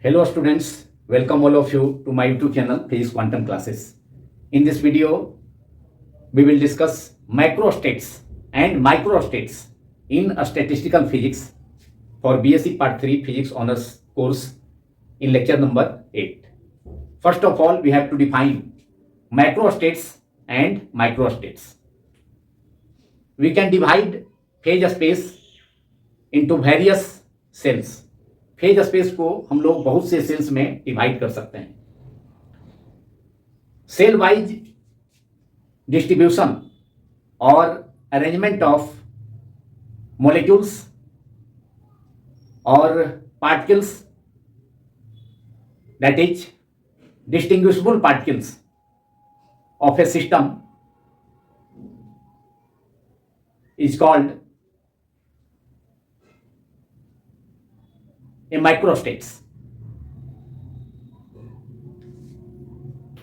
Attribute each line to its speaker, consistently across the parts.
Speaker 1: Hello students, welcome all of you to my YouTube channel Physics Quantum Classes. In this video, we will discuss macrostates and microstates in a statistical physics for BSc Part 3 Physics Honors course in lecture number 8. First of all, we have to define macrostates and microstates. We can divide phase space into various cells. Phase space को हम लोग बहुत से sales में divide कर सकते हैं. Cell wise distribution और अरेंजमेंट ऑफ मॉलिक्यूल्स और particles, that is distinguishable particles of A system is called microstates.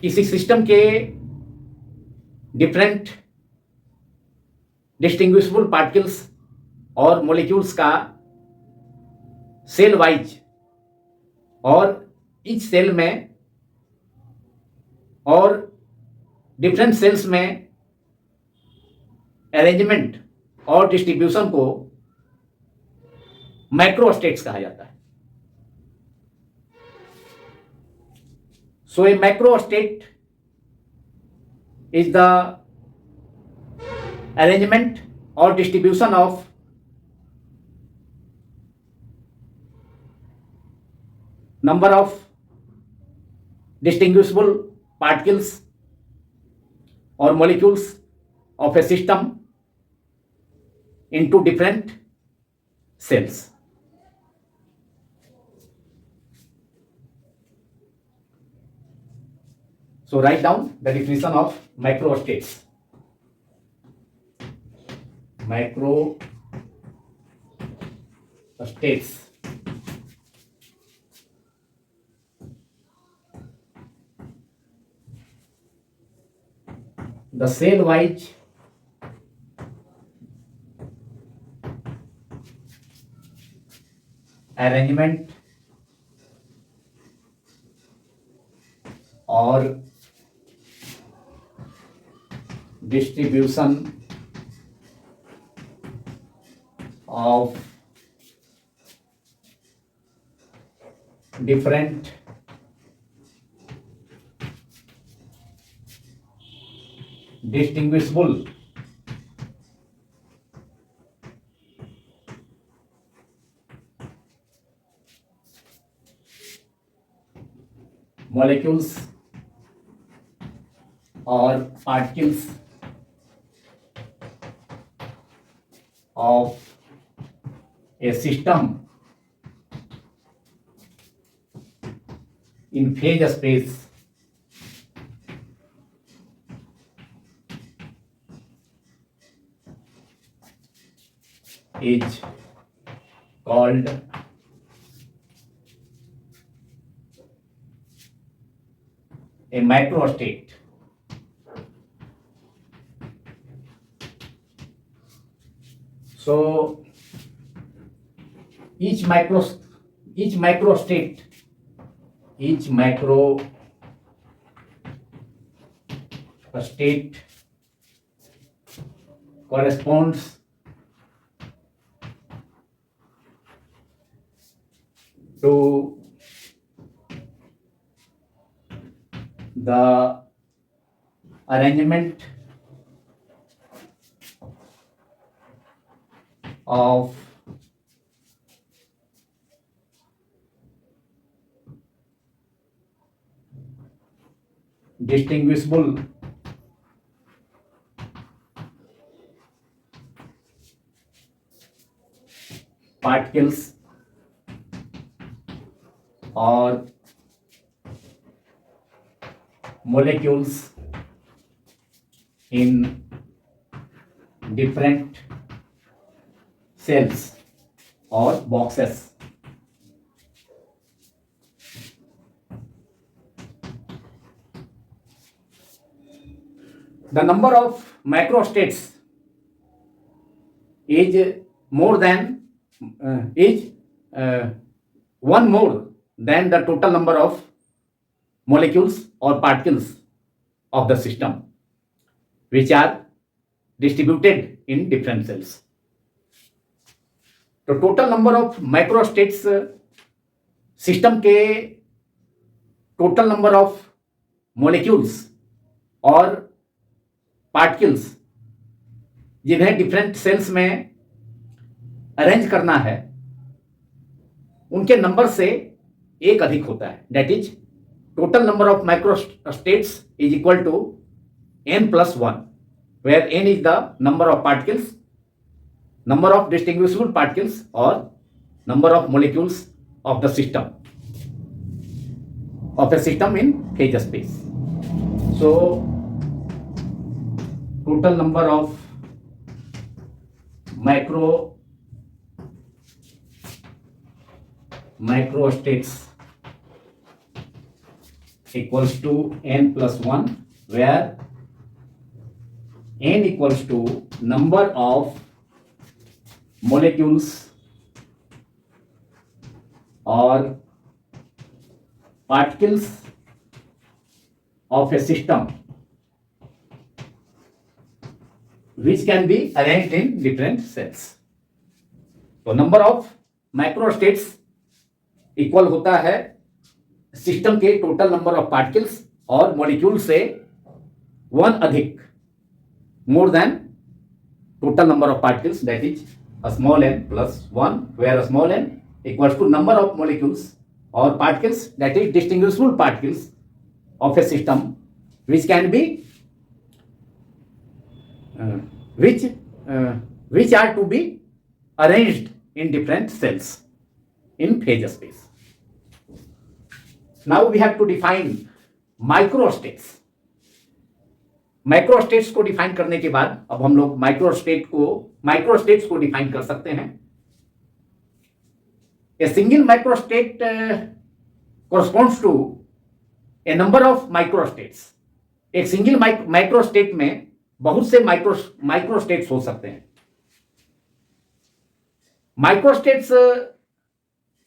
Speaker 1: किसी सिस्टम के डिफरेंट डिस्टिंग्विशेबल पार्टिकल्स और मॉलिक्यूल्स का सेल वाइज और इच सेल में और डिफरेंट सेल्स में अरेंजमेंट और डिस्ट्रीब्यूशन को माइक्रोस्टेट्स कहा जाता है. So a macrostate is the arrangement or distribution of number of distinguishable particles or molecules of a system into different cells. So write down the definition of macrostates. Macrostates. The cell-wise arrangement or distribution of different distinguishable molecules or particles of a system in phase space is called a macrostate. So each macrostate corresponds to the arrangement of distinguishable particles or molecules in different cells or boxes. The number of macrostates is more than one more than the total number of molecules or particles of the system which are distributed in different cells. तो total number of microstates system के total number of molecules और particles जिन्हें different cells में arrange करना है उनके नंबर से एक अधिक होता है. That is total number of microstates is equal to n+1, where n is the number of particles, number of distinguishable particles or number of molecules of the system in phase space. So total number of microstates equals to n+1, where n equals to number of molecules or particles of a system which can be arranged in different cells. तो number of microstates equal होता है system के total number of particles और molecule से 1 अधिक, more than total number of particles, that is a small n plus 1, where a small n equals to number of molecules or particles, that is distinguishable particles of a system which can be which are to be arranged in different cells in phase space. Now we have to define microstates. Microstates को define करने के बाद अब हम लोग microstates को define कर सकते हैं. A single microstate corresponds to a number of microstates. एक सिंगल माइक्रोस्टेट में बहुत से माइक्रोस्टेट्स हो सकते हैं. माइक्रोस्टेट्स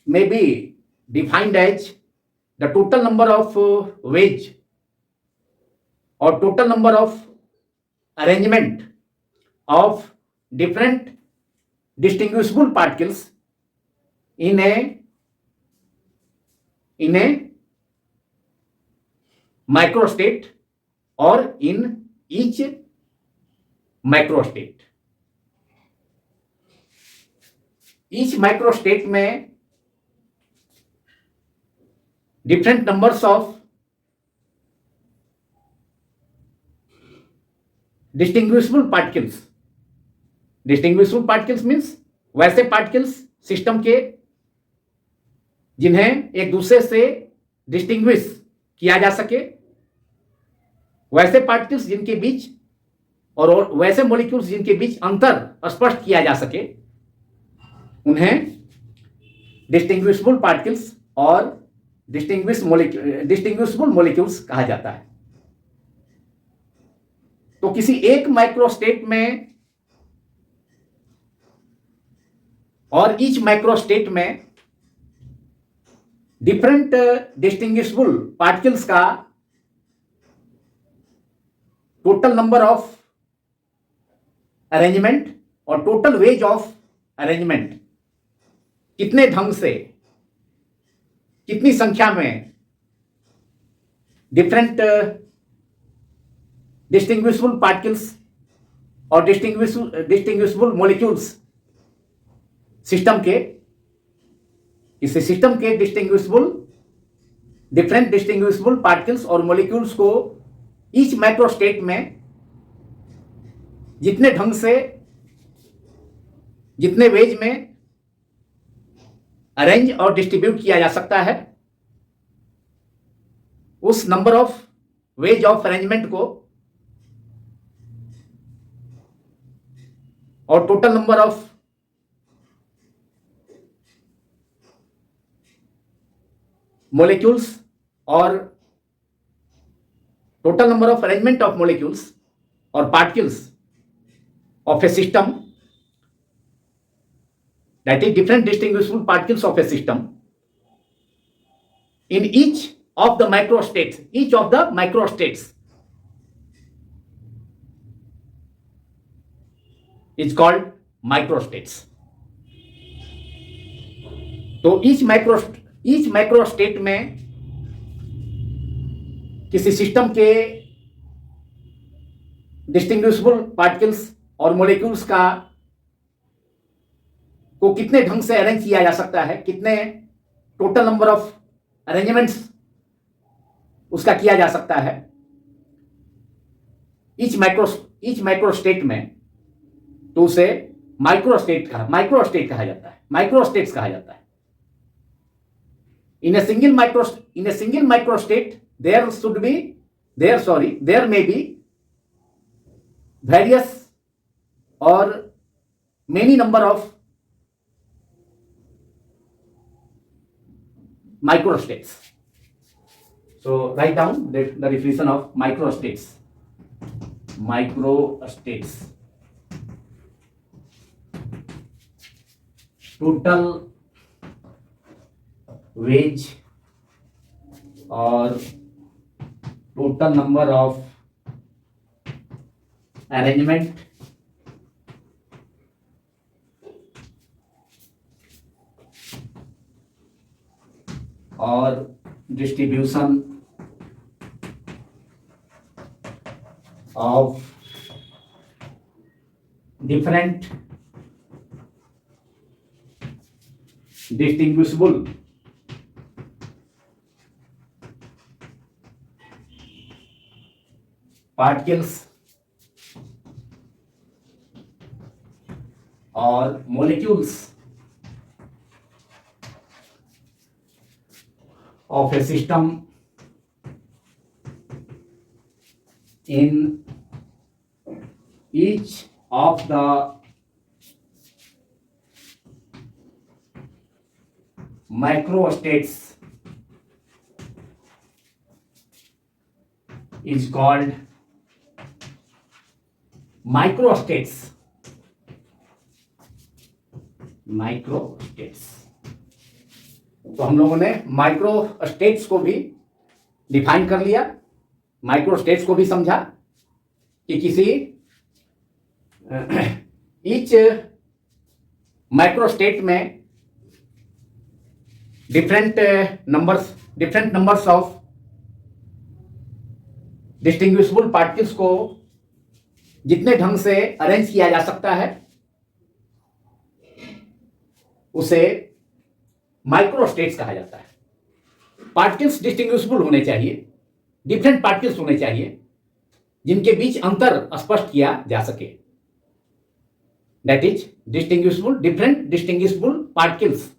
Speaker 1: में be defined as the total number of ways or total number of arrangement of different distinguishable particles in a microstate or in each microstate. Each microstate में different numbers of distinguishable particles means वैसे particles system के जिन्हें एक दूसरे से distinguish किया जा सके, वैसे पार्टिकल्स जिनके बीच और वैसे मॉलिक्यूल्स जिनके बीच अंतर स्पष्ट किया जा सके, उन्हें डिस्टिंग्विशबल पार्टिकल्स और डिस्टिंग्विशबल मॉलिक्यूल्स कहा जाता है. तो किसी एक माइक्रोस्टेट में और ईच माइक्रोस्टेट में डिफरेंट डिस्टिंग्विशबल पार्टिकल्स का टोटल नंबर ऑफ अरेंजमेंट और टोटल वेज ऑफ अरेंजमेंट कितने ढंग से, कितनी संख्या में डिफरेंट डिस्टिंग्विशबल पार्टिकल्स और डिस्टिंग्विशबल मॉलिक्यूल्स सिस्टम के डिफरेंट डिस्टिंग्विशबल पार्टिकल्स और मॉलिक्यूल्स को ईच माइक्रोस्टेट में जितने ढंग से, जितने वेज में अरेंज और डिस्ट्रीब्यूट किया जा सकता है, उस number of ways of arrangement को और total number of molecules or total number of arrangement of molecules or particles of a system, that is different distinguishable particles of a system, in each of the microstates, is called microstates. तो each microstate में किसी system के distinguishable particles और molecules को कितने ढंग से arrange किया जा सकता है, कितने टोटल नंबर ऑफ अरेंजमेंट्स उसका किया जा सकता है ईच माइक्रोस्टेट में, तो उसे माइक्रोस्टेट्स कहा जाता है. In a single microstate, there may be various or many number of microstates. So write down the definition of microstates. Total weight or total number of arrangement or distribution of different distinguishable particles or molecules of a system in each of the microstates is called microstates. तो हम लोगों ने microstates को भी define कर लिया, microstates को भी समझा कि किसी ईच माइक्रोस्टेट में different numbers of distinguishable particles को जितने ढंग से अरेंज किया जा सकता है उसे माइक्रोस्टेट्स कहा जाता है. पार्टिकल्स डिस्टिंग्विशेबल होने चाहिए, डिफरेंट पार्टिकल्स होने चाहिए जिनके बीच अंतर स्पष्ट किया जा सके. That is different distinguishable particles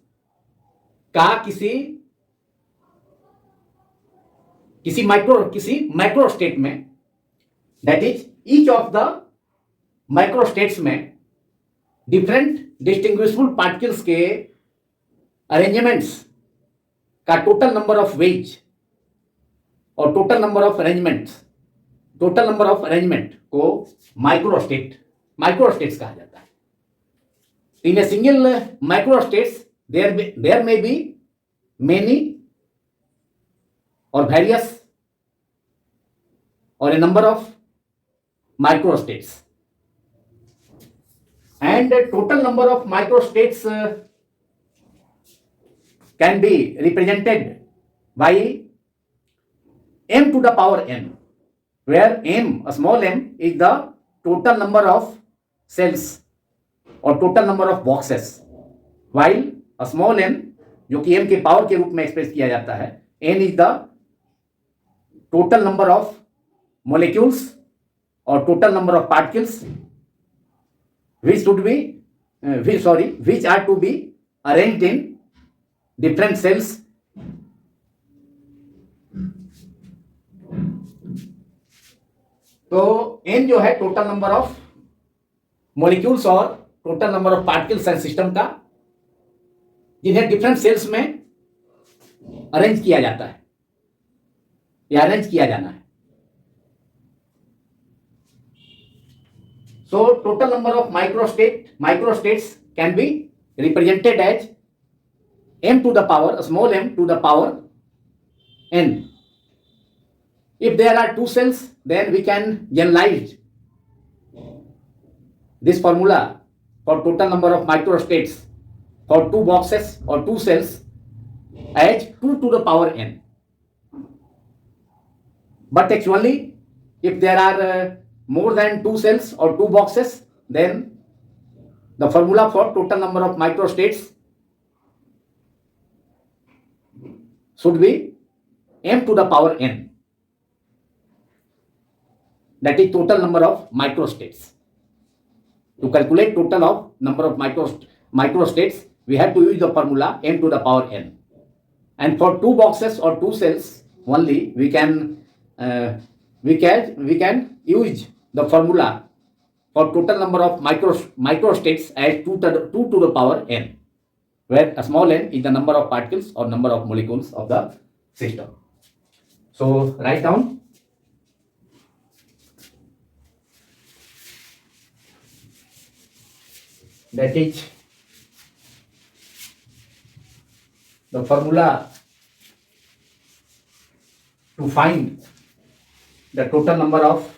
Speaker 1: का किसी माइक्रोस्टेट में, that is each of the microstates में डिफरेंट डिस्टिंग्विशेबल पार्टिकल्स के अरेंजमेंट्स का टोटल नंबर ऑफ वेज और टोटल नंबर ऑफ अरेंजमेंट को माइक्रोस्टेट्स कहा जाता है. In a single microstates there may be many or various or a number of microstates, and the total number of microstates can be represented by m to the power n, where a small m is the total number of cells or total number of boxes, while a small n जो कि m के power के रूप में express किया जाता है, n is the total number of molecules और total number of particles which are to be arranged in different cells. तो n जो है टोटल नंबर ऑफ मोलिक्यूल्स और total number of particles and system का जिन्हें डिफरेंट सेल्स में arrange किया जाता है या अरेंज किया जाना है. So total number of microstates can be represented as m to the power, small m to the power n. If there are two cells, then we can generalize this formula for total number of microstates for two boxes or two cells as 2 to the power n. But actually, if there are more than two cells or two boxes, then the formula for total number of microstates should be m to the power n. That is total number of microstates. To calculate total of number of microstates, we have to use the formula m to the power n. And for two boxes or two cells only, we can use the formula for total number of microstates as 2 to the power n, where a small n is the number of particles or number of molecules of the system. So write down that is the formula to find the total number of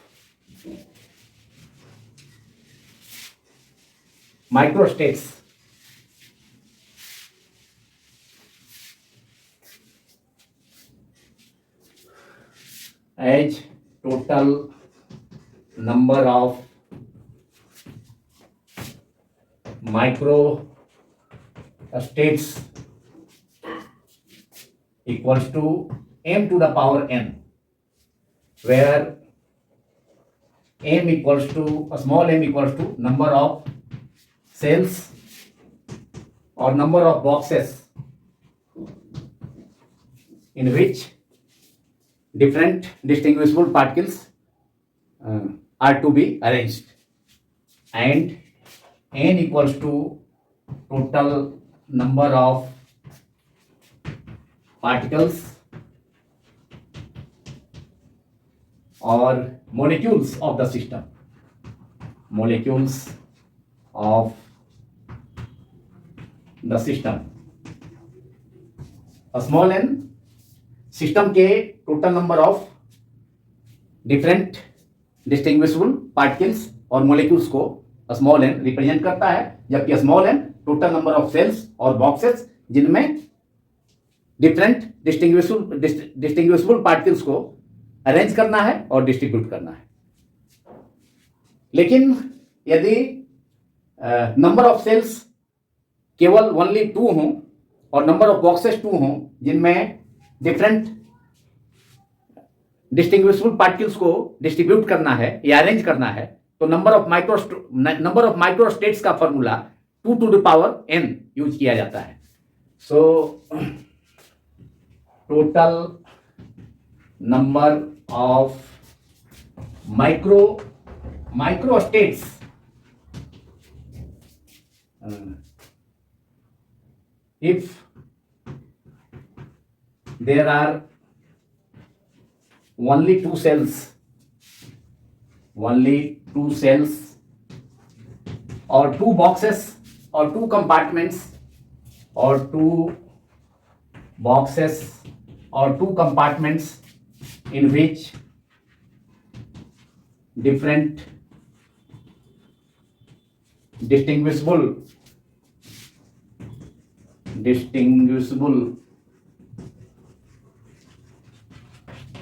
Speaker 1: microstates as total number of microstates equals to m to the power n, where m equals to a small m equals to number of cells or number of boxes in which different distinguishable particles are to be arranged, and n equals to total number of particles or molecules of the system, molecules of the system. A small n system के total number of different distinguishable particles और molecules को small n represent करता है, जबकि small n total number of cells और boxes जिनमें different distinguishable particles को arrange करना है और डिस्ट्रीब्यूट करना है. लेकिन यदि नंबर ऑफ सेल्स केवल ओनली 2 हों और नंबर ऑफ बॉक्सेस 2 हों जिनमें डिफरेंट डिस्टिंग्विशेबल पार्टिकल्स को डिस्ट्रीब्यूट करना है या अरेंज करना है, तो नंबर ऑफ माइक्रोस्टेट्स का formula 2 to the power n use किया जाता है. So total number of microstates if there are only two cells or two boxes or two compartments or two boxes or two compartments in which different distinguishable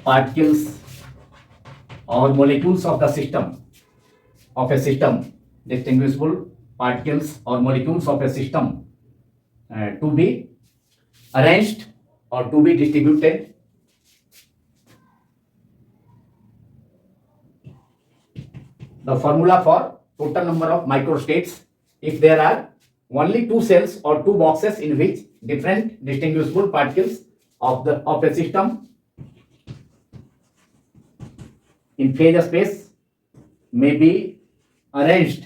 Speaker 1: particles or molecules of the system distinguishable particles or molecules of a system to be arranged or to be distributed the formula for total number of microstates if there are only two cells or two boxes in which different distinguishable particles of a system in phase space may be arranged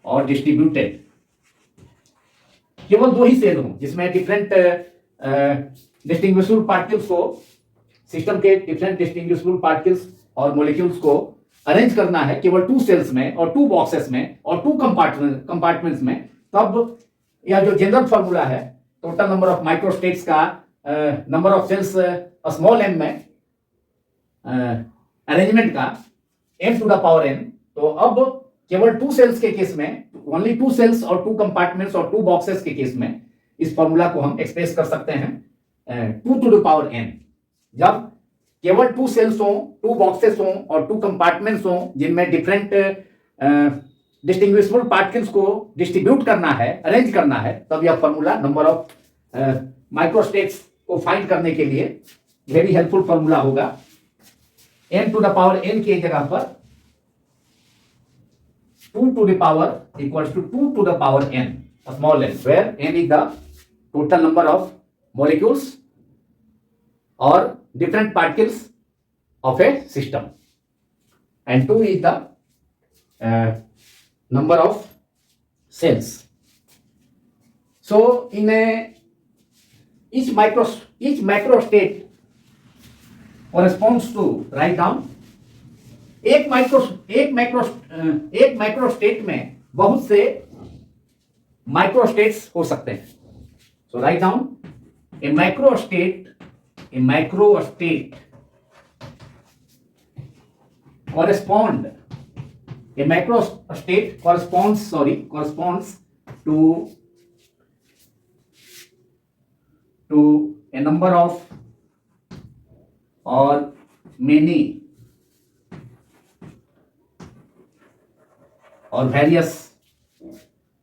Speaker 1: or distributed. केवल 2 ही cell हों जिसमें different distinguishable particles को system के different distinguishable particles और molecules को arrange करना है केवल 2 सेल्स में और 2 बॉक्सेस में और 2 कंपार्टमेंट्स में, तब यह जो जनरल फॉर्मूला है टोटल नंबर ऑफ माइक्रोस्टेट्स का number of cells small m में अरेंजमेंट का m to the power n, तो अब केवल 2 सेल्स के केस में, ओनली 2 सेल्स और 2 कंपार्टमेंट्स और 2 बॉक्सेस के केस में इस फॉर्मूला को हम एक्सप्रेस कर सकते हैं 2 टू द पावर n। जब केवल 2 सेल्स हों, 2 बॉक्सेस हों और 2 कंपार्टमेंट्स हों जिनमें डिफरेंट डिस्टिंग्विशेबल पार्टिकल्स को डिस्ट्रीब्यूट करना है, अरेंज करना है, तब यह फॉर्मूला नंबर ऑफ माइक्रोस्टेट्स को फाइंड करने के लिए वेरी हेल्पफुल फॉर्मूला होगा। n to the power n की जगह पर 2 to the power equals to 2 to the power n, small n, where n is the total number of molecules or different particles of a system, and 2 is the number of cells. So in each microstate corresponds to, write down, एक microstate में बहुत से microstates हो सकते हैं। So write down, a microstate corresponds to a number of or many or various,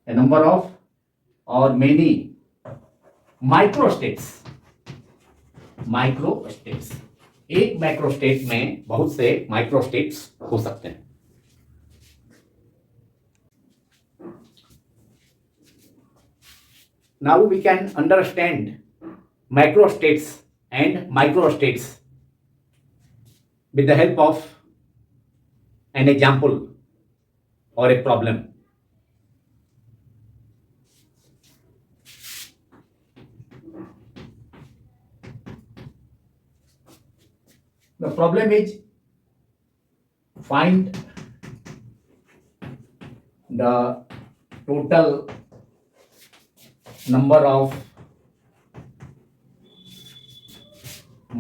Speaker 1: a number of or many microstates. एक microstate में बहुत से माइक्रोस्टेट्स हो सकते हैं। Now we can understand macrostates and microstates with the help of an example or a problem. The problem is, find the total number of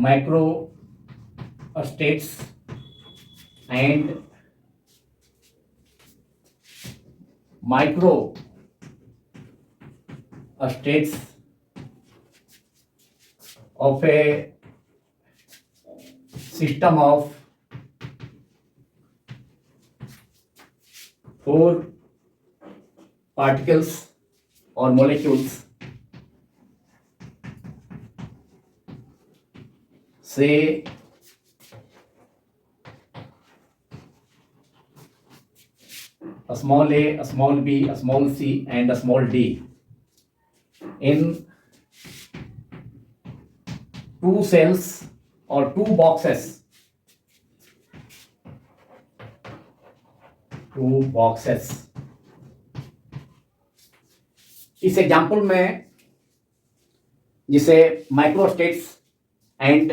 Speaker 1: microstates and microstates of a system of 4 particles or molecules, say a small a, a small b, a small c and a small d in 2 cells or 2 boxes. 2 boxes. इस example में जिसे microstates and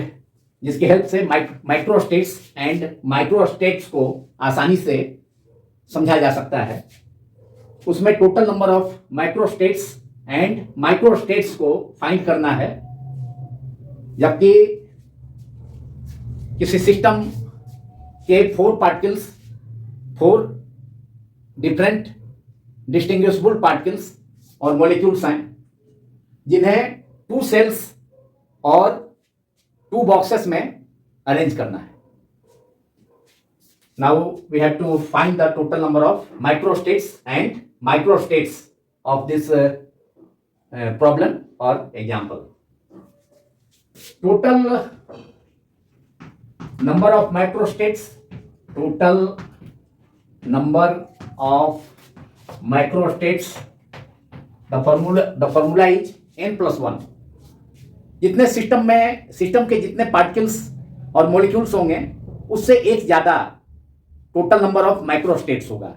Speaker 1: जिसकी help से microstates and microstates को आसानी से समझा जा सकता है, उसमें total number of microstates and microstates को फाइंड करना है। जबकि किसी सिस्टम के 4 पार्टिकल्स, 4 डिफरेंट डिस्टिंग्विशेबल पार्टिकल्स और मॉलिक्यूल्स हैं जिन्हें 2 सेल्स और 2 बॉक्सेस में अरेंज करना है। Now we have to find the total number of microstates and microstates of this problem और example. Total number of microstates, total number of microstates, the formula is n plus 1। जितने system के जितने particles और molecules होंगे उससे एक ज्यादा total number of microstates होगा।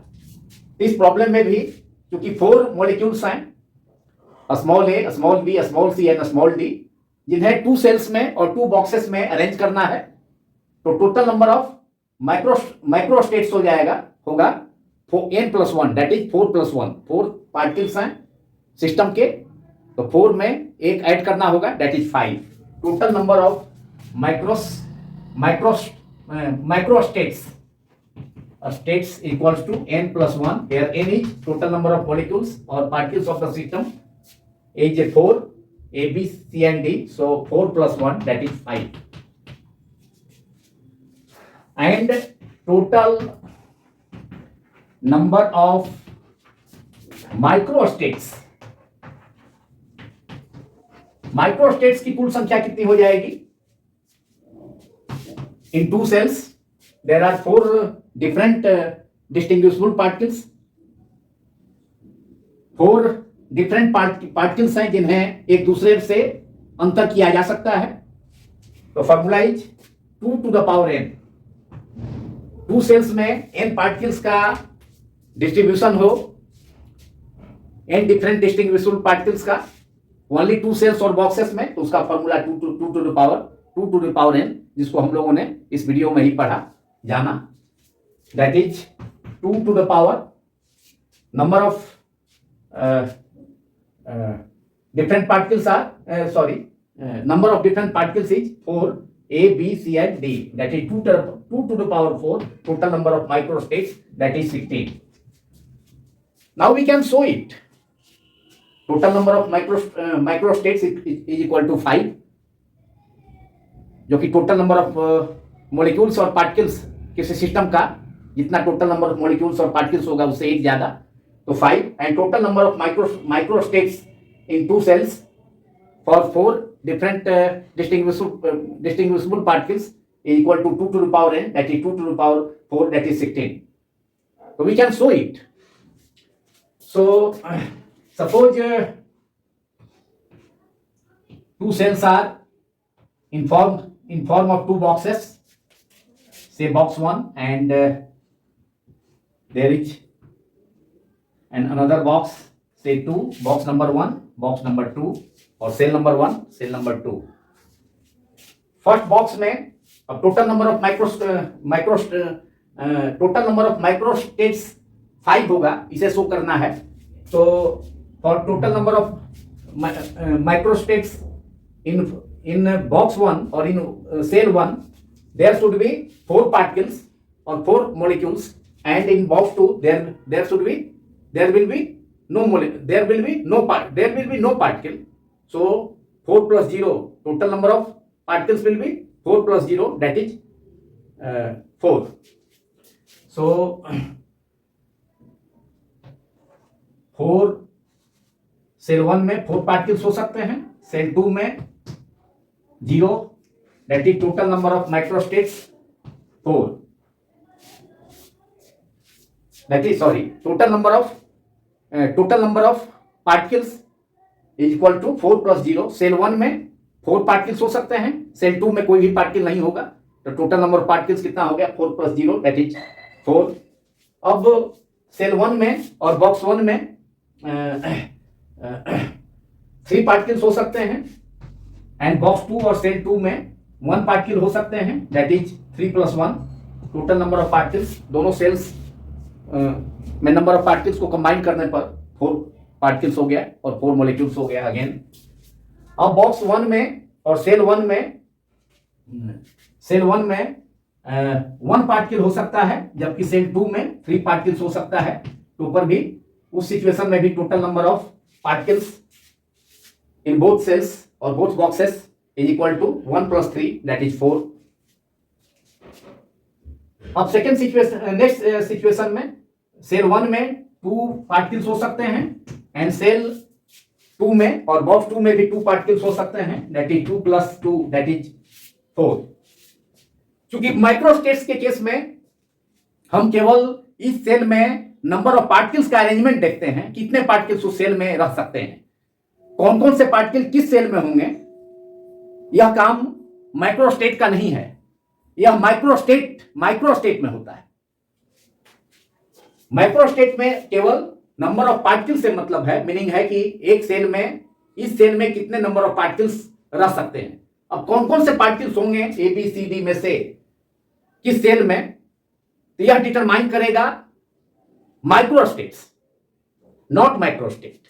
Speaker 1: इस प्रॉब्लम में भी क्योंकि 4 मॉलिक्यूल्स हैं, small a, small b, small c and small d, जिन्हें 2 सेल्स में और 2 बॉक्सेस में अरेंज करना है, तो टोटल नंबर ऑफ माइक्रोस्टेट्स होगा n plus 1, that is 4 plus 1। 4 particles हैं सिस्टम के तो 4 में एक ऐड करना होगा, that is 5. Total number of microstates states equals to n plus 1, where n is total number of molecules or particles of the system, is 4, A, B, C and D, so 4 plus 1, that is 5. And total number of microstates की कुल संख्या कितनी हो जाएगी? In two cells there are 4 different distinguishable particles. 4 different particles हैं जिन्हें एक दूसरे से अंतर किया जा सकता है. तो formula is 2 to the power n. 2 सेल्स में n पार्टिकल्स का डिस्ट्रीब्यूशन हो, n डिफरेंट डिस्टिंग्विशेबल पार्टिकल्स का, ओनली 2 सेल्स और बॉक्सेस में, तो उसका formula 2 to the power n, जिसको हम लोगों ने इस वीडियो में ही पढ़ा जाना. That is 2 to the power number of different particles are number of different particles is 4, A, B, C and D. That is 2 to the power 4. Total number of microstates, that is 16. Now we can show it. Total number of microstates is equal to 5, जो कि total number of molecules और particles किसी system का जितना total number of molecules और particles होगा उससे एक ज्यादा, तो 5. And total number of microstates in 2 cells for 4 different distinguishable particles is equal to 2 to the power n, that is 2 to the power 4, that is 16. So we can show it. So suppose 2 cells are in form of 2 boxes, say box 1 and there is another box, say 2, box number 1, box number 2 और cell number 1, cell number 2. First box में अब total number of microstates 5 होगा, इसे show करना है. तो for total number of microstates in box 1 और in cell 1 there should be 4 particles और 4 molecules, and in box 2 there will be no particle. So 4 plus 0, total number of particles will be 4 plus 0, that is 4. So 4 cell 1 में 4 particles हो सकते हैं, cell 2 में 0, that is total number of microstates 4. That is total number of particles is equal to 4 plus 0. Cell 1 में 4 particles हो सकते हैं, cell 2 में कोई भी पार्टिकल नहीं होगा, तो टोटल नंबर ऑफ पार्टिकल्स कितना हो गया? 4 plus 0, दैट इज 4. अब सेल 1 में और बॉक्स 1 में 3 पार्टिकल्स हो सकते हैं, एंड बॉक्स 2 और सेल 2 में 1 पार्टिकल हो सकते हैं, that is 3 plus 1. Total number of particles दोनों सेल्स में नंबर ऑफ पार्टिकल्स को कंबाइन करने पर 4 पार्टिकल्स हो गया और 4 मॉलिक्यूल्स हो गया अगेन. अब बॉक्स 1 में और सेल 1 में 1 पार्टिकल हो सकता है, जबकि सेल 2 में 3 पार्टिकल्स हो सकता है. तो ऊपर भी उस सिचुएशन में भी total number of particles in both cells और both boxes is equal to 1 plus 3, that is 4. अब सेकेंड सिचुएशन, नेक्स्ट सिचुएशन में सेल 1 में 2 पार्टिकल्स हो सकते हैं, एंड सेल 2 में और बॉक्स 2 में भी 2 पार्टिकल्स हो सकते हैं, that is 2 plus 2, that is 4. क्योंकि माइक्रोस्टेट्स के केस में हम केवल इस सेल में नंबर ऑफ पार्टिकल्स का अरेंजमेंट देखते हैं, कितने पार्टिकल्स उस सेल में रह सकते हैं, कौन कौन से पार्टिकल किस सेल में होंगे. यह काम माइक्रोस्टेट का नहीं है, यह माइक्रोस्टेट में होता है. माइक्रोस्टेट में केवल नंबर ऑफ पार्टिकल्स से मतलब है, मीनिंग है कि एक सेल में, इस सेल में कितने नंबर ऑफ पार्टिकल्स रह सकते हैं. अब कौन कौन से पार्टिकल्स होंगे ए बी सी डी में से किस सेल में, तो यह डिटरमाइन करेगा माइक्रोस्टेट्स, नॉट माइक्रोस्टेट.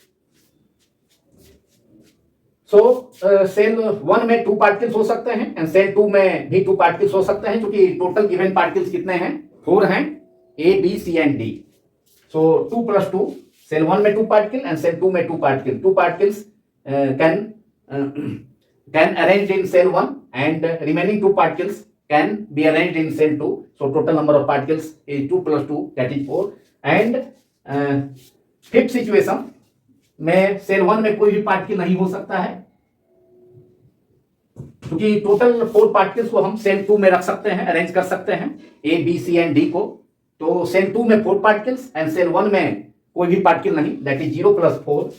Speaker 1: सेल 1 में 2 पार्टिकल्स हो सकते हैं एंड सेल 2 में भी 2 पार्टिकल्स हो सकते हैं, क्योंकि टोटल गिवन पार्टिकल्स कितने हैं? 4 हैं, A B C and d. So 2 + 2, cell 1 में 2 पार्टिकल एंड सेल 2 में 2 particle. 2 particles can arranged in cell 1 and remaining 2 particles can be arranged in cell 2. So total number of particles is 2 + 2, that is 4. And fifth situation में cell 1 में कोई भी particle नहीं हो सकता है, क्योंकि टोटल 4 पार्टिकल्स को हम सेल 2 में रख सकते हैं, अरेंज कर सकते हैं, A B C and D को. तो सेल 2 में 4 पार्टिकल्स एंड सेल 1 में कोई भी पार्टिकल नहीं, that is 0 + 4,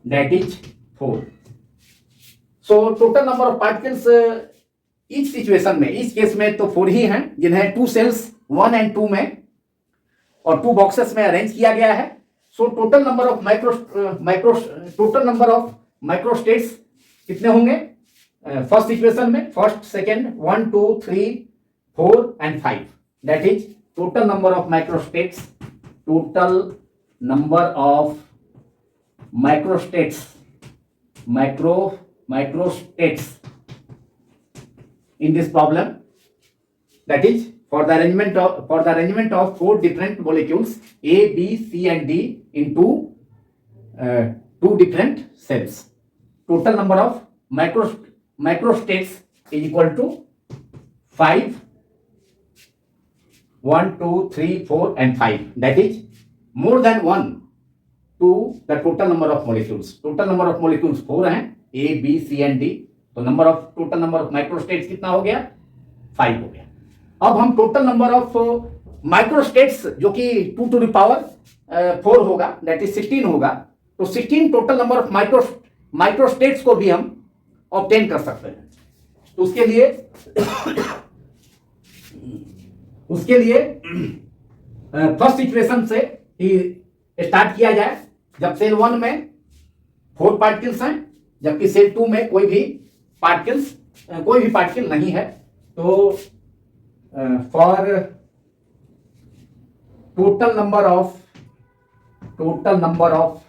Speaker 1: that is 4. So total number of particles इस सिचुएशन में, इस केस में तो 4 ही हैं, जिन्हें 2 सेल्स 1 एंड 2 में और 2 बॉक्सेस में अरेंज किया गया है. So total number of microstates कितने होंगे फर्स्ट सिचुएशन में? First, second, 1 2 3 4 and 5, that is total number of microstates. Total number of microstates in this problem, that is for the arrangement of 4 different molecules A, B, C and D into 2 different cells. Total number of microstates is equal to 5, 1 2 3 4 and 5, that is more than 1 to the total number of molecules. Total number of molecules 4 हैं, A, B, C and D. तो total number of microstates कितना हो गया? 5 हो गया. अब हम total number of microstates, जो कि 2 to the power 4 होगा, दैट इज 16 होगा. तो 16 टोटल नंबर ऑफ माइक्रोस्टेट्स को भी हम ऑब्टेन कर सकते हैं. तो उसके लिए फर्स्ट सिचुएशन से ही स्टार्ट किया जाए, जब सेल 1 में 4 पार्टिकल्स हैं, जबकि सेल 2 में कोई भी पार्टिकल नहीं है. तो for total number of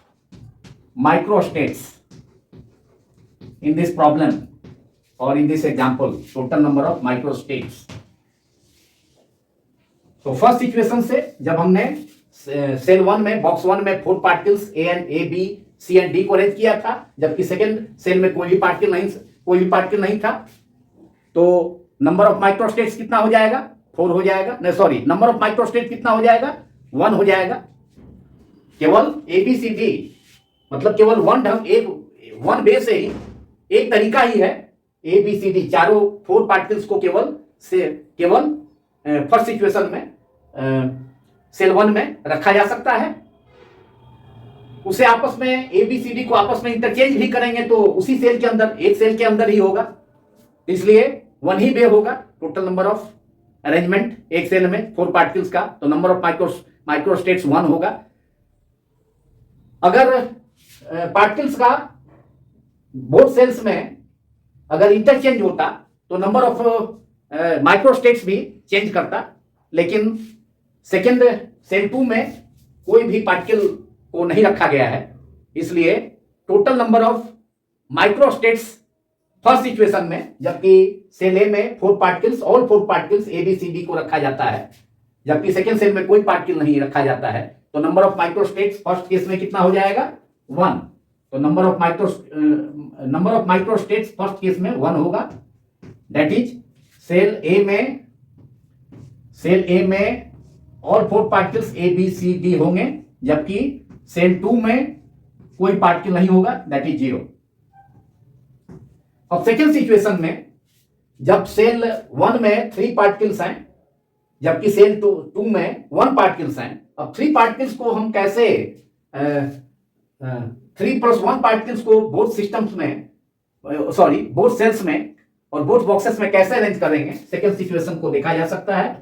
Speaker 1: microstates in this problem or in this example, total number of microstates. तो फर्स्ट सिचुएशन से जब हमने सेल 1 में, बॉक्स 1 में 4 particles A B C and D को अरेंज किया था, जबकि सेकेंड सेल में कोई भी पार्टिकल नहीं था, तो नंबर ऑफ माइक्रोस्टेट्स कितना हो जाएगा? 4 हो जाएगा. नहीं, सॉरी, नंबर ऑफ माइक्रोस्टेट कितना हो जाएगा? 1 हो जाएगा. केवल ए बी सी डी, मतलब केवल वन वे से ही, एक तरीका ही है, ए बी सी डी चारों 4 पार्टिकल्स को केवल फर्स्ट सिचुएशन में सेल 1 में रखा जा सकता है. उसे आपस में, ए बी सी डी को आपस में इंटरचेंज भी करेंगे तो उसी सेल के अंदर, एक सेल के अंदर ही होगा, इसलिए 1 ही वे होगा. टोटल नंबर ऑफ अरेंजमेंट एक सेल में 4 पार्टिकल्स का, तो नंबर ऑफ माइक्रोस्टेट्स 1 होगा. अगर पार्टिकल्स का बोथ सेल्स में अगर इंटरचेंज होता तो नंबर ऑफ माइक्रोस्टेट्स भी चेंज करता, लेकिन सेकेंड सेल 2 में कोई भी पार्टिकल को नहीं रखा गया है, इसलिए total number of microstates first situation में, जबकि सेल ए में 4 particles, all 4 particles A B C D को रखा जाता है, जबकि सेकेंड सेल में कोई पार्टिकल नहीं रखा जाता है, तो number of microstates first case में कितना हो जाएगा? 1. तो number of microstates first case में 1 होगा, दैट इज सेल ए में all 4 particles A B C D होंगे, जबकि सेल 2 में कोई पार्टिकल नहीं होगा, दैट इज 0. अब सेकेंड सिचुएशन में, जब सेल 1 में 3 पार्टिकल्स हैं, जबकि सेल 2 में 1 पार्टिकल्स हैं, अब 3 पार्टिकल्स को हम कैसे 3 + 1 पार्टिकल्स को बोथ सिस्टम्स में, बोथ सेल्स में और बोथ बॉक्सेस में कैसे अरेंज करेंगे, सेकेंड सिचुएशन को देखा जा सकता है.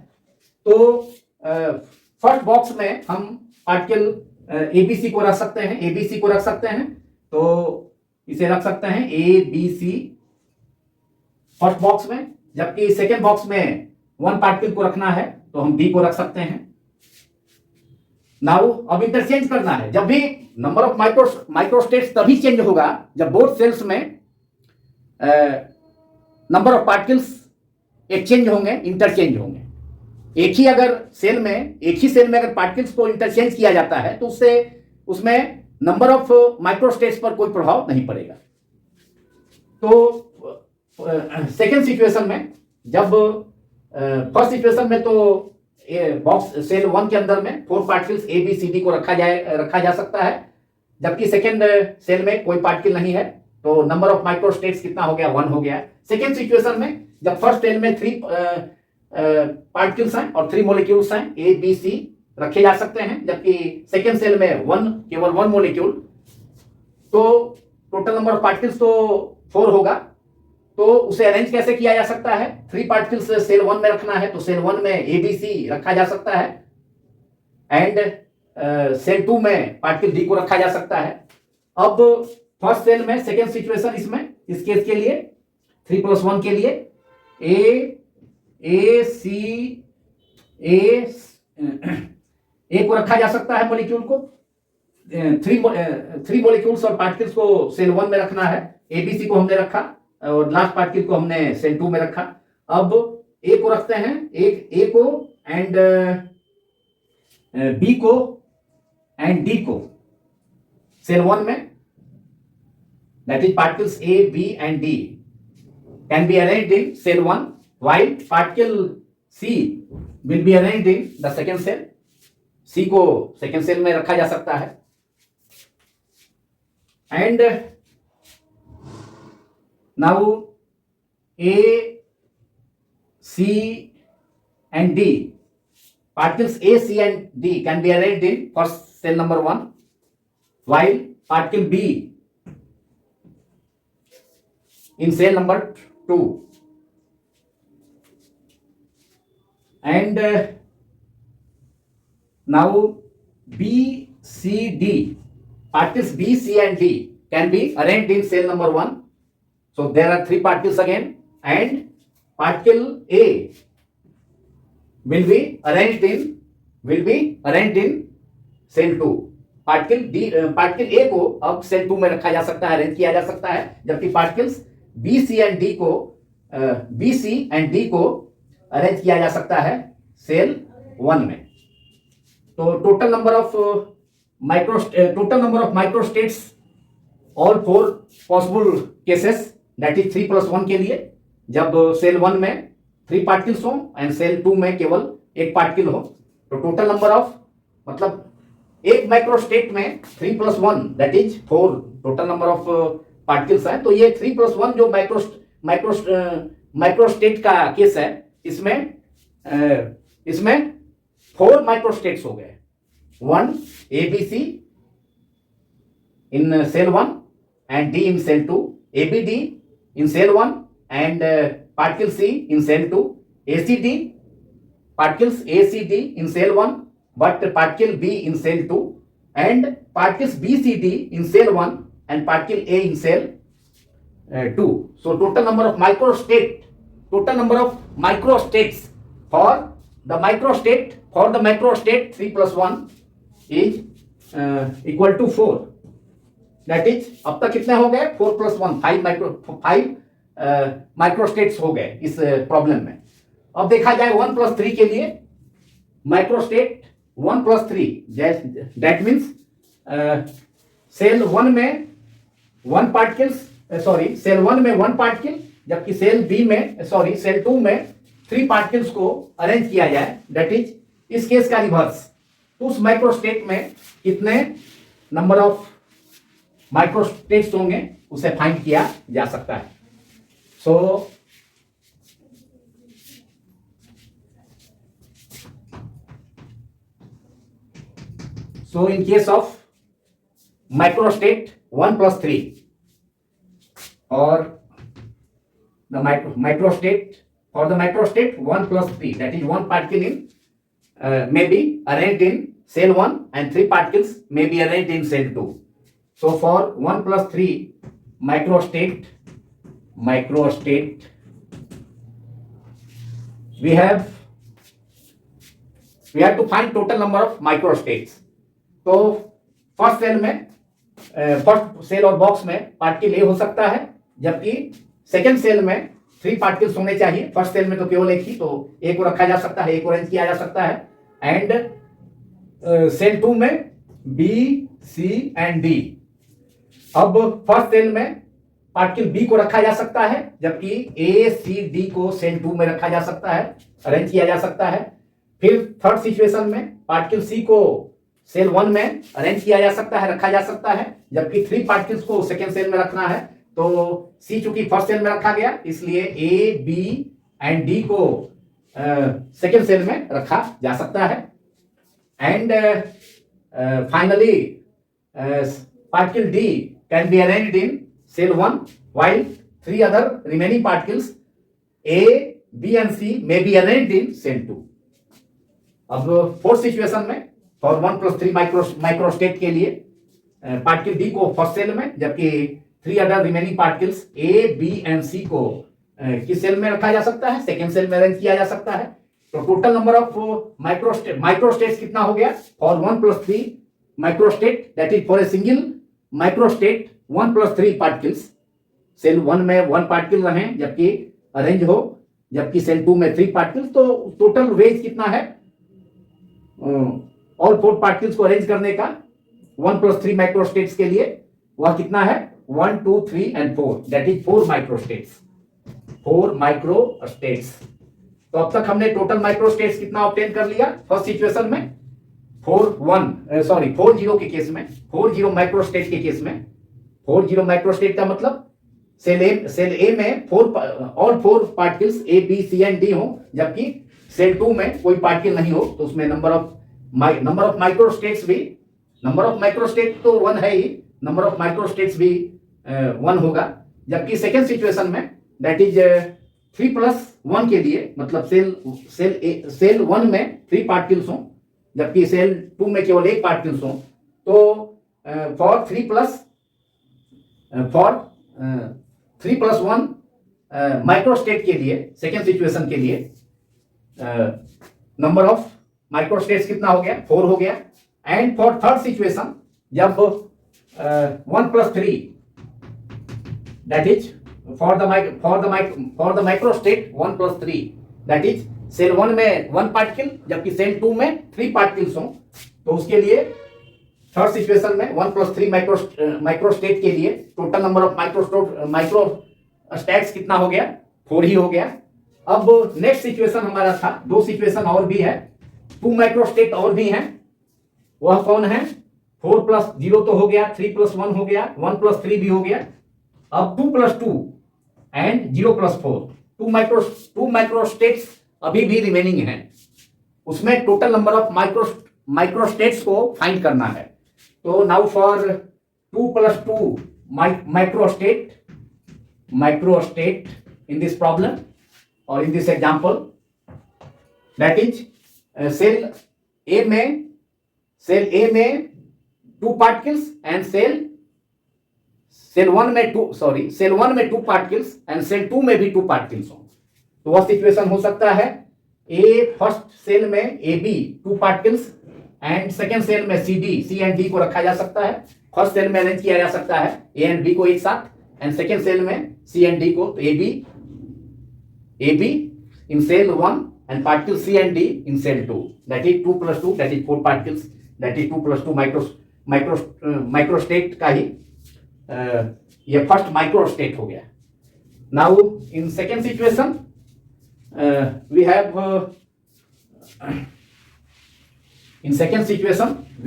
Speaker 1: तो फर्स्ट बॉक्स में हम पार्टिकल एबीसी को रख सकते हैं, तो इसे रख सकते हैं A B C first box में, जबकि सेकेंड बॉक्स में 1 पार्टिकल को रखना है तो हम डी को रख सकते हैं. नाउ अब इंटरचेंज करना है. जब भी नंबर ऑफ माइक्रोस्टेट्स तभी चेंज होगा जब बोथ सेल्स में नंबर ऑफ पार्टिकल्स एक्सचेंज होंगे, इंटरचेंज होंगे। एक ही सेल में अगर पार्टिकल्स को इंटरचेंज किया जाता है तो उससे उसमें नंबर ऑफ माइक्रोस्टेट्स पर कोई प्रभाव नहीं पड़ेगा। तो सेकेंड सिचुएशन में, जब फर्स्ट सिचुएशन में तो बॉक्स सेल 1 के अंदर में 4 particles A B C D को रखा जा सकता है, जबकि सेकेंड सेल में कोई पार्टिकल नहीं है, तो नंबर ऑफ माइक्रोस्टेट्स कितना हो गया, 1 हो गया। सेकेंड सिचुएशन में जब फर्स्ट सेल में 3 पार्टिकल्स हैं और 3 मॉलिक्यूल्स हैं, ए बी सी रखे जा सकते हैं, जबकि सेकेंड सेल में केवल 1 मॉलिक्यूल, तो टोटल नंबर ऑफ पार्टिकल्स तो 4 होगा। तो उसे अरेंज कैसे किया जा सकता है? 3 पार्टिकल्स सेल 1 में रखना है तो सेल 1 में ए बी सी रखा जा सकता है, एंड सेल 2 में पार्टिकल डी को रखा जा सकता है। अब फर्स्ट सेल में सेकेंड सिचुएशन, इसमें इस केस के लिए 3+1 के लिए ए सी ए को रखा जा सकता है, मॉलिक्यूल को 3 मॉलिक्यूल्स और पार्टिकल्स को सेल 1 में रखना है। ए बी सी को हमने रखा और लास्ट पार्टिकल को हमने सेल 2 में रखा। अब ए को रखते हैं, ए को एंड बी को एंड डी को सेल 1 में, that is particles A, B and D can be arranged in cell 1, while particle C will be arranged in the second cell. C को second cell में रखा जा सकता है, and now A, C and D, particles A, C and D can be arranged in first cell number 1, while particle B in cell number 2, and now B, C, D, particles B, C and D can be arranged in cell number 1. So there are 3 particles again, and particle A will be arranged in cell 2. Particle A को अब cell 2 में रखा जा सकता है, arrange किया जा सकता है, जबकि particles B C and D को अरेंज किया जा सकता है सेल 1 में। तो total number of microstates all 4 possible cases, that is 3+1 के लिए, जब सेल 1 में 3 पार्टिकल्स हो एंड सेल 2 में केवल 1 पार्टिकल हो, तो टोटल नंबर ऑफ, मतलब एक माइक्रोस्टेट में 3+1 that is 4 total number of particles है। तो ये 3+1 जो माइक्रोस्टेट का केस है, इसमें 4 माइक्रोस्टेट्स हो गए, 1 A B C in cell 1 and D in cell 2, A B D in cell 1 and particle C in cell 2, A C D, particles A, C, D in cell 1, but particle B in cell 2, and particles B, C, D in cell 1 and particle A in cell 2. So total number of microstates for the microstate 3+1 is equal to 4. That is, अब तक कितने हो गए? 4+1, 5 microstates हो गए इस problem में। अब देखा जाए 1+3 के लिए, माइक्रोस्टेट 1+3, दैट मीन्स सेल 1 में 1 पार्टिकल, जबकि सेल 2 में 3 पार्टिकल्स को अरेंज किया जाए, दैट इज इस केस का रिवर्स। तो उस माइक्रोस्टेट में कितने नंबर ऑफ माइक्रोस्टेट्स होंगे उसे फाइंड किया जा सकता है। So in case of microstate 1+3, or the microstate 1+3, that is 1 particle may be arranged in cell 1 and 3 particles may be arranged in cell 2. So for 1+3 microstate, we have to find total number of microstates. तो first cell और box में particle A हो सकता है, जबकि second cell में 3 particles होने चाहिए, फर्स्ट सेल में तो केवल एक ही, तो एक को रखा जा सकता है, एक को अरेंज किया जा सकता है। एंड सेल 2 में बी, सी एंड डी। अब फर्स्ट सेल में पार्टिकल बी को रखा जा सकता है, जबकि ए, सी, डी को सेल 2 में रखा जा सकता है, अरेंज किया जा सकता है। फिर थर्ड सिचुएशन में पार्टिकल सी को सेल 1 में अरेंज किया जा सकता है, रखा जा सकता है, जबकि 3 पार्टिकल्स को सेकेंड सेल में रखना है। तो सी चूंकि फर्स्ट सेल में रखा गया, इसलिए ए, बी एंड डी को सेकेंड सेल में रखा जा सकता है। And finally particle D can be arranged in cell 1 while 3 other remaining particles A, B and C may be arranged in cell 2. अब फोर्थ सिचुएशन में फॉर 1+3 माइक्रोस्टेट के लिए पार्टिकल डी को फर्स्ट सेल में, जबकि 3 other remaining particles A, B and C को किस cell में रखा जा सकता है, सेकेंड सेल में अरेंज किया जा सकता है। तो टोटल नंबर ऑफ माइक्रोस्टेट्स कितना हो गया for 1+3 microstate, that is for a single microstate 1+3 particles. Cell 1 में 1 पार्टिकल रहे जबकि अरेंज हो, जबकि सेल 2 में 3 पार्टिकल्स, तो टोटल वेज कितना है ऑल 4 पार्टिकल्स को अरेंज करने का 1+3 माइक्रोस्टेट्स के लिए, वह कितना है 1, 2, 3 and 4, that is 4 microstates. 4 microstates. तो अब तक हमने टोटल माइक्रोस्टेट्स कितना ऑब्टेन कर लिया फर्स्ट सिचुएशन में 40 के केस में, 40 माइक्रोस्टेट के केस में। 40 माइक्रोस्टेट का मतलब सेल ए में all 4 particles A, B, C and D हो, जबकि सेल 2 में कोई पार्टिकल नहीं हो, तो उसमें नंबर ऑफ माइक्रोस्टेट्स भी, नंबर ऑफ माइक्रोस्टेट तो 1 है ही, नंबर ऑफ माइक्रोस्टेट्स भी 1 होगा। जबकि सेकेंड सिचुएशन में दैट इज 3+1 के लिए, मतलब सेल 1 में 3 पार्टिकल्स हों, जबकि सेल 2 में केवल 1 पार्टिकल्स हों, तो फॉर 3+1 माइक्रोस्टेट के लिए, सेकेंड सिचुएशन के लिए नंबर ऑफ माइक्रोस्टेट्स कितना हो गया 4 हो गया। एंड फॉर थर्ड सिचुएशन जब 1+3, that is for the microstate 1+3, that is cell 1 में 1 पार्टिकल जबकि सेल 2 में 3 पार्टिकल्स हों, तो उसके लिए थर्ड सिचुएशन में 1+3 माइक्रोस्टेट के लिए टोटल नंबर ऑफ माइक्रोस्टेट्स कितना हो गया 4 ही हो गया। अब नेक्स्ट सिचुएशन हमारा था, 2 सिचुएशन और भी है, 2 माइक्रोस्टेट और भी हैं। वह कौन है 4+0 तो हो गया, 3+1 हो गया, 1+3 भी हो गया। अब 2+2 एंड 0+4, 2 माइक्रोस्टेट्स अभी भी रिमेनिंग है, उसमें टोटल नंबर ऑफ माइक्रोस्टेट्स को फाइंड करना है। तो now for 2+2 microstate in this problem और in this example, that is cell A में 2 पार्टिकल्स एंड सेल 1 में 2 पार्टिकल्स एंड सेल 2 में भी 2 पार्टिकल्स हों, तो वह सिचुएशन हो सकता है फर्स्ट सेल में A, B 2 particles and second cell में सी एंड डी को रखा जा सकता है। फर्स्ट सेल में अरेंज किया जा सकता है ए एंड बी को एक साथ, एंड सेकेंड सेल में सी एंड डी को, तो A B in cell 1 and particle C and D in cell 2, that is 2+2, that is 4 particles, that is 2+2 microstate का ही ये फर्स्ट माइक्रोस्टेट हो गया। Now in second situation we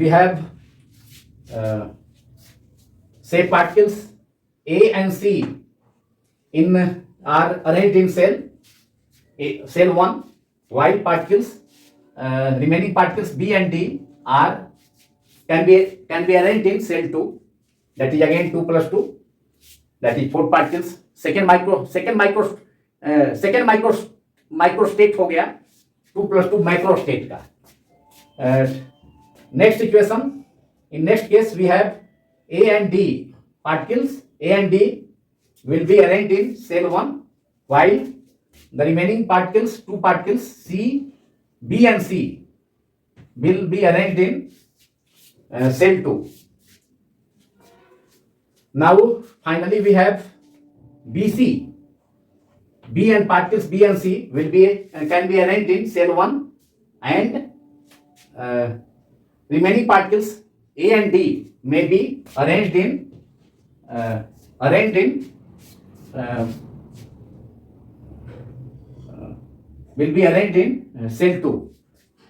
Speaker 1: have say particles A and C are arranged in cell 1, while remaining particles B and D can be arranged in cell 2, that is again 2+2, that is 4 particles. second microstate हो गया 2+2 microstate का। Next situation, in next case we have A and D particles A and D will be arranged in cell 1, while the remaining particles, 2 particles C, B and C will be arranged in cell 2. Now finally we have BC. B and particles B and C will be can be arranged in cell 1, and remaining particles A and D may be arranged in uh, will be arranged in cell 2.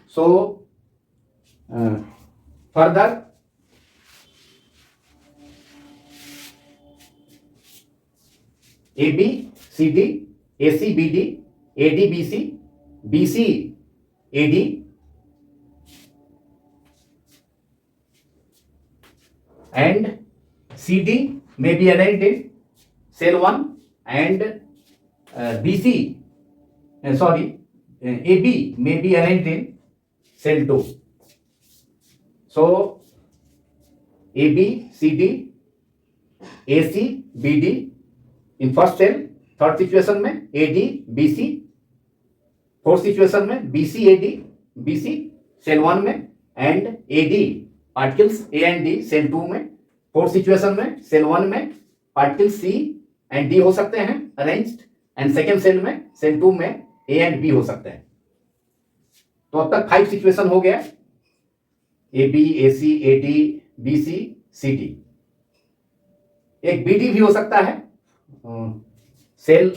Speaker 1: So further AB CD AC BD AD BC BC AD and CD may be arranged in cell 1, and BC AB may be arranged in cell 2. So AB CD AC BD in first cell, third situation में AD BC, fourth situation में BC AD BC cell 1 में, and AD particles A and D cell 2 में, fourth situation में cell 1 में particles C and D हो सकते हैं arranged, and second cell में cell 2 में A and B हो सकते हैं. तो अब तक 5 सिचुएशन हो गया, AB AC AD BC CD. एक BD भी हो सकता है, सेल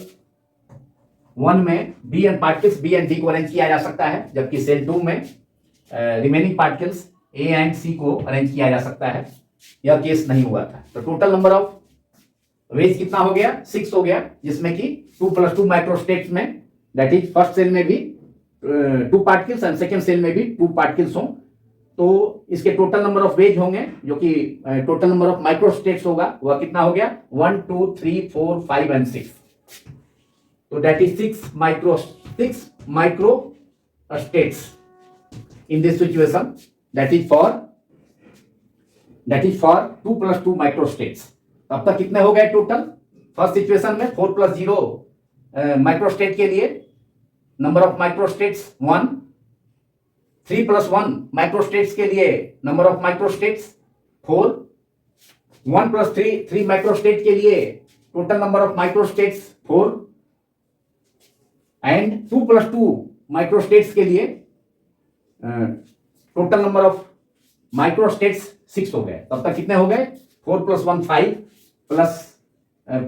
Speaker 1: 1 में B and particles B and D को अरेंज किया जा सकता है, जबकि सेल 2 में remaining particles A and C को अरेंज किया जा सकता है. यह केस नहीं हुआ था. तो टोटल नंबर ऑफ वेज कितना हो गया? 6 हो गया, जिसमें कि 2 + 2 माइक्रोस्टेट्स में, दैट इज फर्स्ट सेल में भी 2 पार्टिकल्स एंड सेकेंड सेल में भी 2 पार्टिकल्स हों, तो इसके टोटल नंबर ऑफ वेज होंगे, जो कि टोटल नंबर ऑफ माइक्रोस्टेट्स होगा, वह कितना हो गया? 1 2 3 4 5 एंड 6. तो that is 6 microstates in this situation, that is for 2 + 2 microstates. अब तक कितने हो गए टोटल? फर्स्ट सिचुएशन में 4 + 0 माइक्रोस्टेट के लिए नंबर ऑफ माइक्रोस्टेट्स 1, 3 + 1 माइक्रोस्टेट्स के लिए नंबर ऑफ माइक्रोस्टेट्स 4, 1 + 3 माइक्रोस्टेट के लिए total number of microstates 4, and 2 + 2 microstates के लिए टोटल नंबर ऑफ माइक्रोस्टेट्स 6 हो गए. तब तक कितने हो गए? 4 + 1 5 +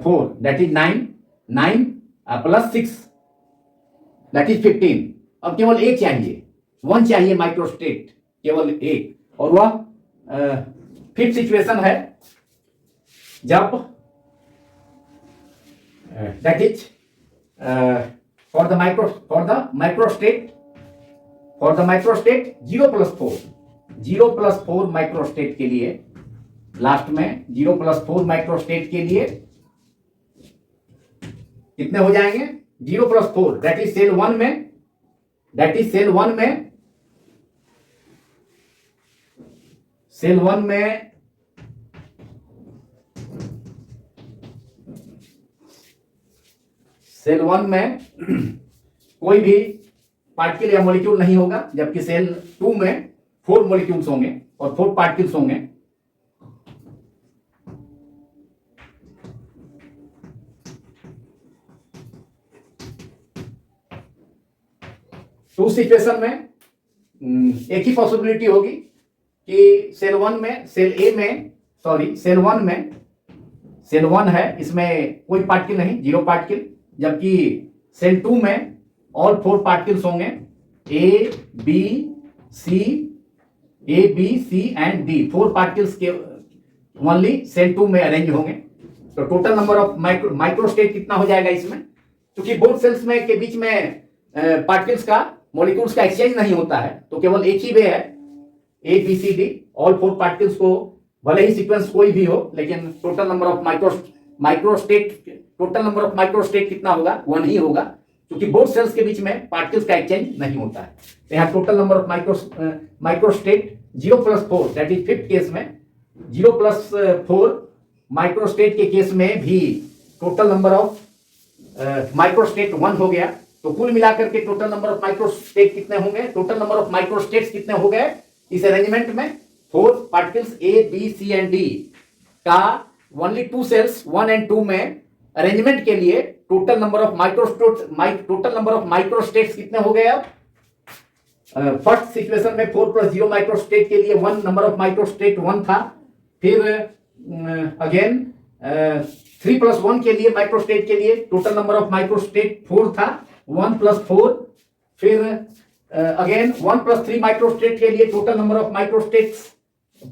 Speaker 1: 4 दैट इज 9 + 6 दैट इज 15. अब केवल एक चाहिए, 1 चाहिए माइक्रोस्टेट, केवल एक, और वह फिफ्थ सिचुएशन है, जब that is for the microstate 0 + 4 microstate के लिए, लास्ट में 0 + 4 माइक्रोस्टेट के लिए कितने हो जाएंगे? 0 + 4 दैट इज सेल 1 में, सेल 1 में कोई भी पार्टिकल या मॉलिक्यूल नहीं होगा, जबकि सेल 2 में 4 मॉलिक्यूल्स होंगे और 4 पार्टिकल्स होंगे. तो उस सिचुएशन में एक ही पॉसिबिलिटी होगी कि सेल 1 है, इसमें कोई पार्टिकल नहीं, 0 पार्टिकल, जबकि सेल 2 में ऑल 4 पार्टिकल्स होंगे, A B C and D. 4 particles के ओनली सेल 2 में अरेंज होंगे. तो टोटल नंबर ऑफ माइक्रोस्टेट कितना हो जाएगा इसमें? क्योंकि बोथ सेल्स में के बीच में पार्टिकल्स का, मॉलिक्यूल्स का एक्सचेंज नहीं होता है, तो केवल एक ही वे है, A B C D. All 4 particles को भले ही सीक्वेंस कोई भी हो, लेकिन टोटल नंबर ऑफ माइक्रोस्टेट कितना होगा? 1 ही होगा, क्योंकि बोथ सेल्स के बीच में पार्टिकल्स का एक्सचेंज नहीं होता है. तो यहाँ total number of microstate 0 + 4 that is fifth case में, 0 + 4 माइक्रोस्टेट के केस में भी टोटल नंबर ऑफ माइक्रोस्टेट 1 हो गया. तो कुल मिलाकर के टोटल नंबर ऑफ माइक्रोस्टेट कितने होंगे? टोटल नंबर ऑफ माइक्रोस्टेट्स कितने हो गए इस अरेंजमेंट में? 4 particles A B C and D का ओनली 2 सेल्स 1 एंड 2 में अरेंजमेंट के लिए टोटल नंबर ऑफ माइक्रोस्टेट्स कितने हो गए अब? फर्स्ट सिचुएशन में 4 + 0 माइक्रोस्टेट के लिए 1 नंबर ऑफ माइक्रोस्टेट 1 था। फिर अगेन 3 + 1 के लिए माइक्रोस्टेट के लिए टोटल नंबर ऑफ माइक्रोस्टेट 4 था, 1 + 4। फिर अगेन 1 + 3 माइक्रोस्टेट के लिए टोटल नंबर ऑफ माइक्रोस्टेट्स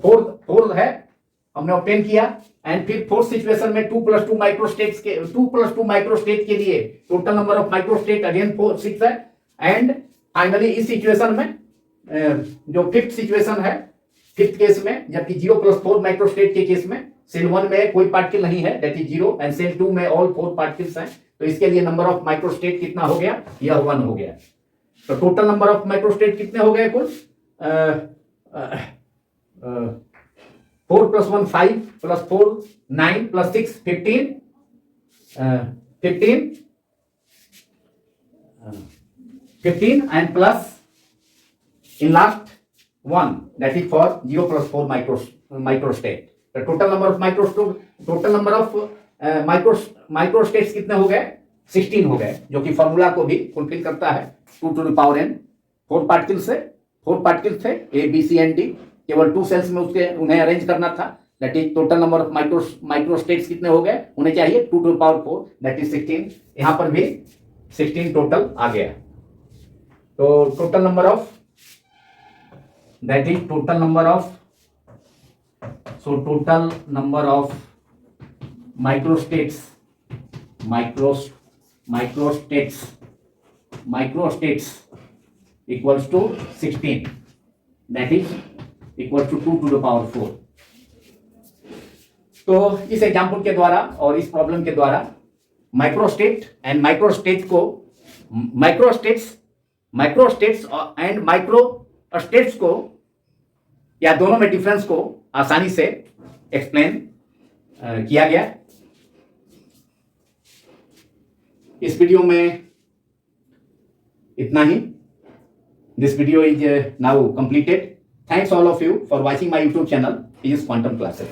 Speaker 1: 4 है, हमने ऑब्टेन किया। एंड फिर फोर्थ सिचुएशन में 2 + 2 माइक्रोस्टेट के लिए total number of microstate again 6 है। एंड फाइनली इस सिचुएशन में जो फिफ्थ सिचुएशन है, फिफ्थ केस में, जबकि 0 + 4 माइक्रोस्टेट के केस में सेल 1 में कोई पार्टिकल नहीं है, दैट इज 0, एंड सेल 2 में ऑल 4 पार्टिकल्स हैं। तो इसके लिए नंबर ऑफ माइक्रोस्टेट कितना हो गया? यह 1 हो गया। तो टोटल नंबर ऑफ माइक्रोस्टेट कितने हो गए कुल? 4 + 1 5 + 4 9 + 6 15 and plus in last one, that is for 0 + 4 microstate. तो टोटल नंबर ऑफ माइक्रोस्टेट्स कितने हो गए? 16 हो गए, जो कि फॉर्मूला को भी फुलफिल करता है। 2n 4 पार्टिकल्स थे A, B, C and D, केवल 2 सेल्स में उन्हें अरेंज करना था। That is total number of microstates कितने हो गए? उन्हें चाहिए 2^4, दैट इज 16। यहां पर भी 16 टोटल आ गया। तो total number of microstates equals to 16, that is equal to 2^4। तो इस एग्जाम्पल के द्वारा और इस प्रॉब्लम के द्वारा माइक्रोस्टेट्स एंड माइक्रोस्टेट्स को या दोनों में डिफरेंस को आसानी से एक्सप्लेन किया गया। इस वीडियो में इतना ही। This video is now completed. Thanks all of you for watching my YouTube channel, Physics Quantum Classes.